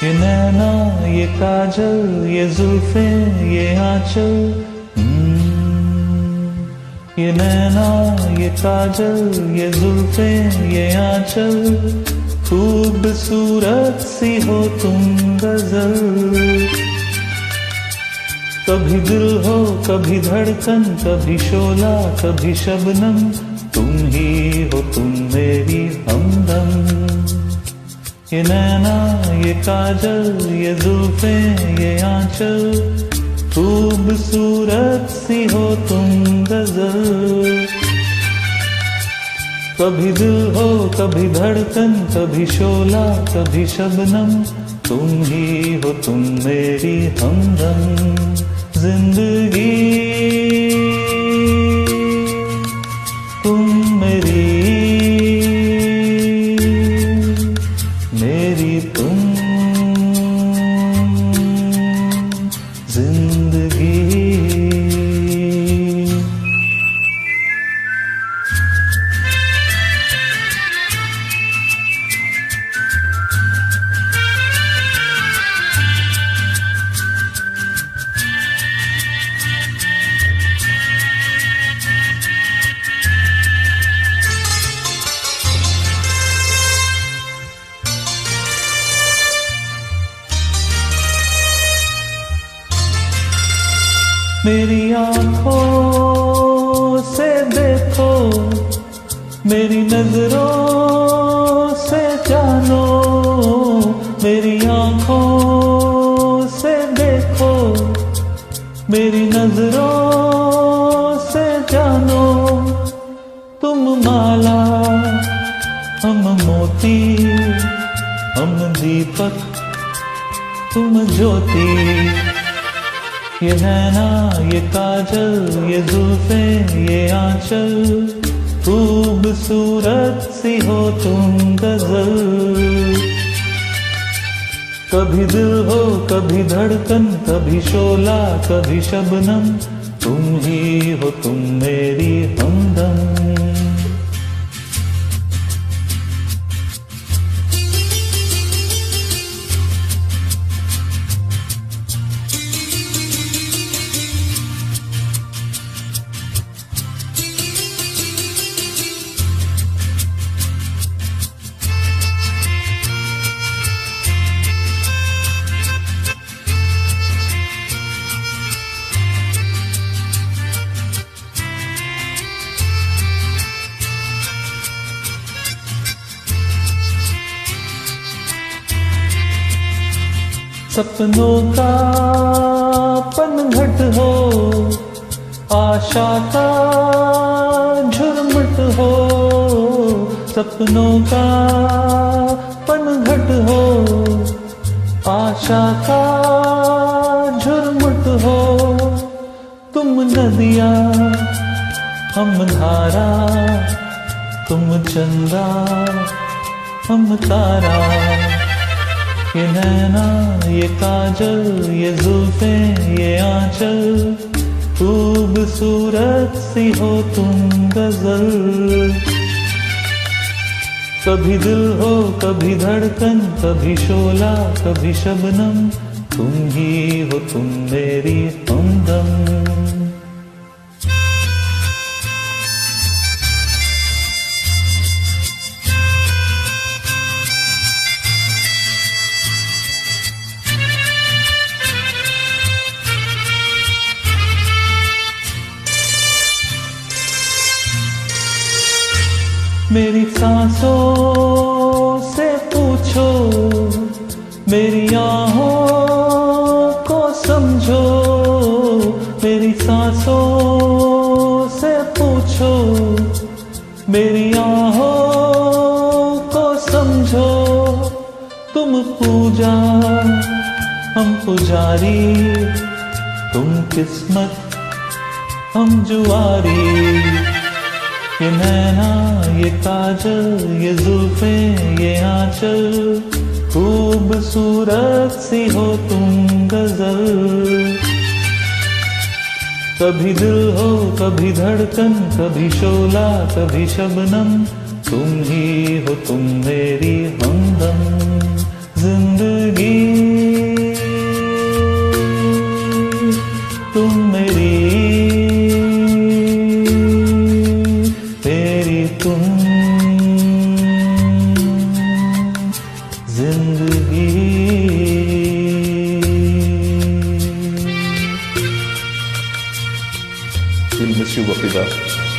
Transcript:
ये नैना ये काजल ये जुल्फे ये आंचल, ये नैना ये काजल ये जुल्फे ये आंचल, खूबसूरत सी हो तुम गजल। कभी दिल हो कभी धड़कन, कभी शोला कभी शबनम, तुम ही हो तुम मेरी हमदम। ये नैना ये काजल ये जुल्फे ये आंचल, खूबसूरत सी हो तुम गजल। कभी दिल हो कभी धड़कन, कभी शोला कभी शबनम, तुम ही हो तुम मेरी हमदम। जिंदगी तुम मेरी, मेरी तुम जिंदगी। मेरी आंखों से देखो, मेरी नजरों से जानो, मेरी आंखों से देखो, मेरी नजरों से जानो। तुम माला हम मोती, हम दीपक तुम ज्योति। ये नैना ये काजल ये जुल्फे ये आंचल, खूबसूरत सी हो तुम गजल। कभी दिल हो कभी धड़कन, कभी शोला कभी शबनम, तुम ही हो तुम मेरी हमदम। सपनों का पनघट हो, आशा का झुरमुट हो। सपनों का पनघट हो, आशा का झुरमुट हो। तुम नदियाँ हम धारा, तुम चंदा हम तारा। ये नैना ये काजल ये जुल्फे ये आंचल, खूबसूरत सी हो तुम गजल। कभी दिल हो कभी धड़कन, कभी शोला कभी शबनम, तुम ही हो तुम मेरी हमदम। मेरी सांसों से पूछो, मेरी आहों को समझो। मेरी सांसों से पूछो, मेरी आहों को समझो। तुम पूजा हम पुजारी, तुम किस्मत हम जुआरी। ये नैना ये काजल ये जुल्फे ये आंचल, खूबसूरत सी हो तुम गजल। कभी दिल हो कभी धड़कन, कभी शोला कभी शबनम, तुम ही हो तुम मेरी हमदम। जिंदगी तुम मेरी तुम जिंदगी। We'll miss you, Wafida.